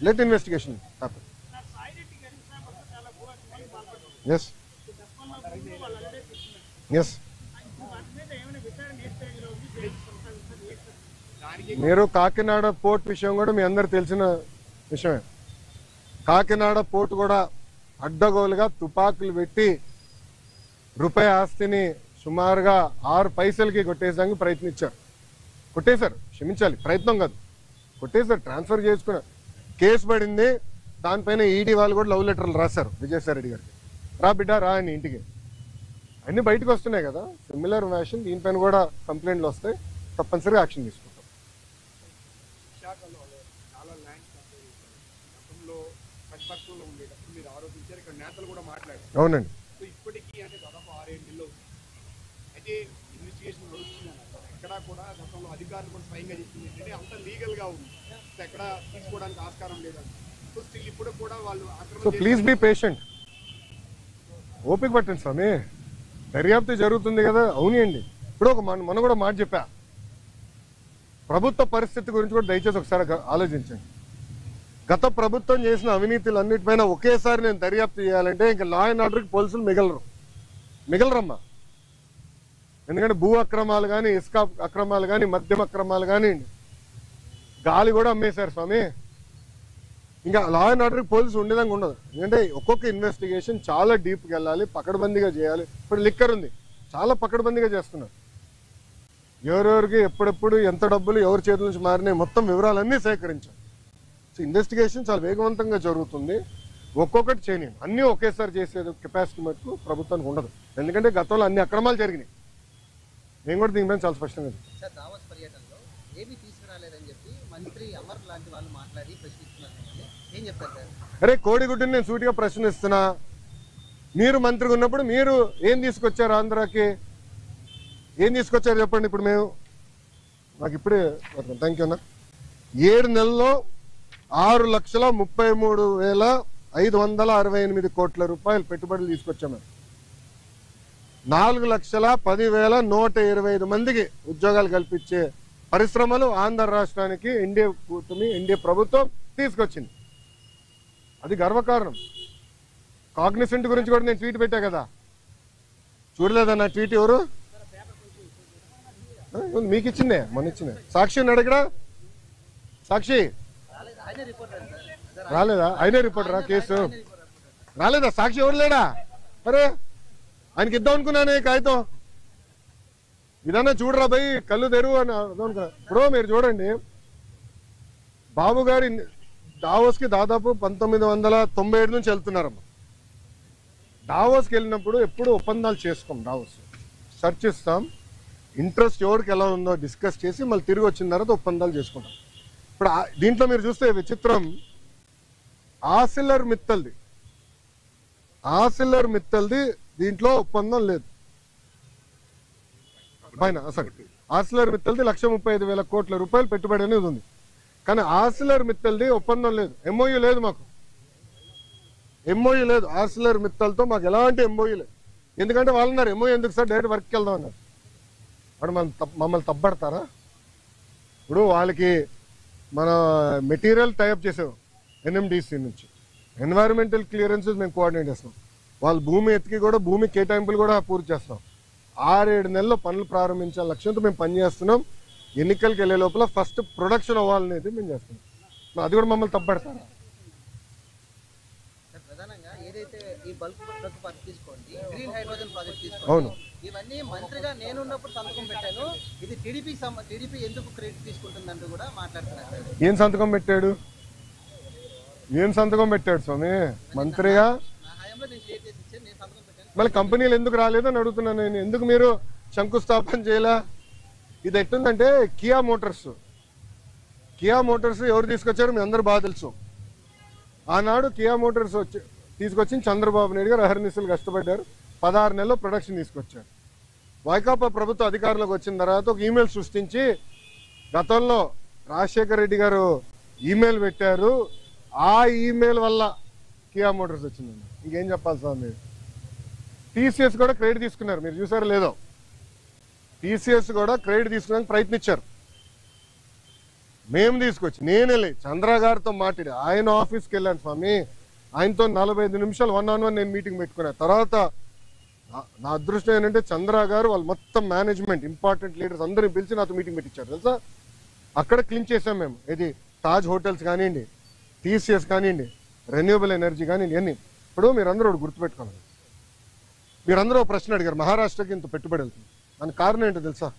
let investigation happen. Yes. Yes. మీరు Kakinada port విషయం కూడా మీ అందరు తెలిసిన విషయమే. కాకినాడ పోర్ట్ కూడా అడ్డగోలుగా తుపాకులు పెట్టి రూపాయి ఆస్తిని సుమారుగా 6 పైసలకి కొట్టేసానికి ప్రయత్నించారు. కొట్టేశారు, క్షమించాలి, ప్రయత్నం కాదు, కొట్టేశారు, ట్రాన్స్ఫర్ చేసుకున్నారు. కేసు పడింది, దానిపైన ఈడీ వాళ్ళు కూడా లవ్ లెటర్లు రాశారు విజయసాయి రెడ్డి గారికి. రా బిడ్డ రా అని ఇంటికి. అన్నీ బయటకు వస్తున్నాయి కదా, సిమిలర్ ఫ్యాషన్ దీనిపైన కూడా కంప్లైంట్లు వస్తాయి, తప్పనిసరిగా యాక్షన్ తీసుకుంటాం. అవునండి. సో ప్లీజ్ బీ పేషెంట్, ఓపిక పట్టండి స్వామి, దర్యాప్తు జరుగుతుంది కదా. అవునండి, ఇప్పుడు మనం కూడా మాట చెప్పా, ప్రభుత్వ పరిస్థితి గురించి కూడా దయచేసి ఒకసారి ఆలోచించండి. గత ప్రభుత్వం చేసిన అవినీతులు అన్నిటిపైన ఒకేసారి నేను దర్యాప్తు చేయాలంటే ఇంకా లా అండ్ ఆర్డర్కి పోలీసులు మిగలరమ్మా. ఎందుకంటే భూ అక్రమాలు కానీ, ఇసుక అక్రమాలు కానీ, మద్యం అక్రమాలు కానీ, గాలి కూడా అమ్మేశారు స్వామి. ఇంకా లా అండ్ ఆర్డర్కి పోలీసులు ఉండేదాకా ఉండదు. ఎందుకంటే ఒక్కొక్క ఇన్వెస్టిగేషన్ చాలా డీప్గా వెళ్ళాలి, పకడ్బందీగా చేయాలి. ఇప్పుడు లిక్కర్ ఉంది, చాలా పకడ్బందీగా చేస్తున్నారు. ఎవరెవరికి ఎప్పుడెప్పుడు ఎంత డబ్బులు ఎవరి చేతుల నుంచి మారినాయి మొత్తం వివరాలన్నీ సేకరించాలి. సో ఇన్వెస్టిగేషన్ చాలా వేగవంతంగా జరుగుతుంది. ఒక్కొక్కటి చేయనివ్వండి, అన్నీ ఒకేసారి చేసే కెపాసిటీ మటుకు ప్రభుత్వానికి ఉండదు. ఎందుకంటే గతంలో అన్ని అక్రమాలు జరిగినాయి. నేను కూడా దీనిపైన చాలా స్పష్టంగా అరే కోడిగుడ్డుని నేను సూటిగా ప్రశ్నిస్తున్నా. మీరు మంత్రిగా ఉన్నప్పుడు మీరు ఏం తీసుకొచ్చారు ఆంధ్రాకి? ఏం తీసుకొచ్చారు చెప్పండి. ఇప్పుడు మేము నాకు ఇప్పుడే థ్యాంక్ యూ అన్న. 7 నెలల్లో 6,33,568 కోట్ల రూపాయలు పెట్టుబడులు తీసుకొచ్చాము. 4,10,125 మందికి ఉద్యోగాలు కల్పించే పరిశ్రమలు ఆంధ్ర రాష్ట్రానికి ఎన్డీఏ ప్రభుత్వం తీసుకొచ్చింది. అది గర్వకారణం. కాగ్నిసెంట్ గురించి కూడా నేను ట్వీట్ పెట్టా కదా, చూడలేదా నా ట్వీట్? ఎవరు మీకు ఇచ్చిందే, మొన్న ఇచ్చిందే. సాక్షి ఉన్నాడు ఇక్కడ, సాక్షి రాలేదా? ఆయనే రిపోర్టరా? కేసు రాలేదా? సాక్షి ఎవరు లేడా? అరే ఆయనకి ఇద్దాం అనుకున్నానే కాగితం. ఇదన్నా చూడరా భయ్, కళ్ళు తెరువు అని అనుకున్నా. ఇప్పుడు మీరు చూడండి, బాబు గారి డావోస్కి దాదాపు 1997 నుంచి వెళ్తున్నారమ్మ. డావోస్కి వెళ్ళినప్పుడు ఎప్పుడు ఒప్పందాలు చేసుకోం. డావోస్ చర్చిస్తాం, ఇంట్రెస్ట్ ఎవరికి ఎలా ఉందో డిస్కస్ చేసి మళ్ళీ తిరిగి వచ్చిన తర్వాత ఒప్పందాలు చేసుకుంటాం. ఇప్పుడు దీంట్లో మీరు చూస్తే విచిత్రం, ఆసిల్లర్ మిత్తల్ది దీంట్లో ఒప్పందం లేదు. పైన అసలు ఆసిల్లర్ మిత్తల్ది 1,35,000 కోట్ల రూపాయలు పెట్టుబడి అనేది ఉంది. కానీ ఆసిల్లర్ మిత్తల్ది ఒప్పందం లేదు, ఎంఓయూ లేదు. మాకు ఎంఓయూ లేదు ఆసిల్లర్ మిత్తల్తో, మాకు ఎలాంటి ఎంఓయూ లేదు. ఎందుకంటే వాళ్ళు అన్నారు ఎంఓయూ ఎందుకు సార్, డైరెక్ట్ వర్క్కి వెళ్దాం అన్నారు. వాడు మమ్మల్ని తప్పబడతారా? ఇప్పుడు వాళ్ళకి మన మెటీరియల్ టైప్ చేసాం ఎన్ఎండిసి నుంచి, ఎన్వైరన్మెంటల్ క్లియరెన్సెస్ మేము కోఆర్డినేట్ చేస్తాం. వాళ్ళు భూమి ఎత్తికి కూడా భూమి కేటాయింపులు కూడా పూర్తి చేస్తాం. 6-7 నెలల్లో పనులు ప్రారంభించాల లక్ష్యంతో మేము పనిచేస్తున్నాం. ఎన్నికలకు వెళ్ళే లోపల ఫస్ట్ ప్రొడక్షన్ అవ్వాలనేది మేము చేస్తున్నాం. అది కూడా మమ్మల్ని తప్పబడతారా? అవును, ఇవన్నీ మంత్రిగా నేనున్నప్పుడు సంతకం పెట్టాను. ఇది టీడీపీ ఎందుకు క్రెడిట్ తీసుకుంటుందంటూ కూడా మాట్లాడుతున్నారు. ఏం సంతకం పెట్టాడు స్వామి మంత్రిగా? మళ్ళీ కంపెనీలు ఎందుకు రాలేదని అడుగుతున్నాను నేను. ఎందుకు మీరు శంకుస్థాపన చేయలే? ఇది ఎట్టుందంటే కియా మోటార్స్ ఎవరు తీసుకొచ్చారు మీ అందరూ బాగా తెలుసు. ఆనాడు కియా మోటార్స్ తీసుకొచ్చి చంద్రబాబు నాయుడు గారు అహర్నిశలు కష్టపడ్డారు. 16 నెలల్లో ప్రొడక్షన్ తీసుకొచ్చారు. వైకాపా ప్రభుత్వ అధికారంలోకి వచ్చిన తర్వాత ఒక ఈమెయిల్ సృష్టించి గతంలో రాజశేఖర రెడ్డి గారు ఈమెయిల్ పెట్టారు, ఆ ఈమెయిల్ వల్ల కియా మోటార్స్ వచ్చిందండి. ఇంకేం చెప్పాలి స్వామి? టీసీఎస్ కూడా క్రెడిట్ తీసుకున్నారు, మీరు చూసారో లేదో. టీసీఎస్ కూడా క్రెడిట్ తీసుకోవడానికి ప్రయత్నించారు. మేము తీసుకొచ్చి నేనే చంద్ర గారితో మాట్లాడి ఆయన ఆఫీస్కి వెళ్ళాను స్వామి. ఆయనతో 45 నిమిషాలు 1-on-1 నేను మీటింగ్ పెట్టుకున్నా. తర్వాత నా అదృష్టం ఏంటంటే చంద్ర గారు వాళ్ళు మొత్తం మేనేజ్మెంట్ ఇంపార్టెంట్ లీడర్స్ అందరిని పిలిచి నాతో మీటింగ్ పెట్టించారు తెలుసా. అక్కడ క్లీన్ చేసాం మేము. ఇది తాజ్ హోటల్స్ కానివ్వండి, టీసీఎస్ కానివ్వండి, రెన్యూవబుల్ ఎనర్జీ కానివ్వండి అన్ని. ఇప్పుడు మీరందరూ ఒకటి గుర్తుపెట్టుకోవాలి. మీరందరూ ఒక ప్రశ్న అడిగారు, మహారాష్ట్రకి ఇంత పెట్టుబడి వెళ్తుంది. దానికి కారణం ఏంటో తెలుసా?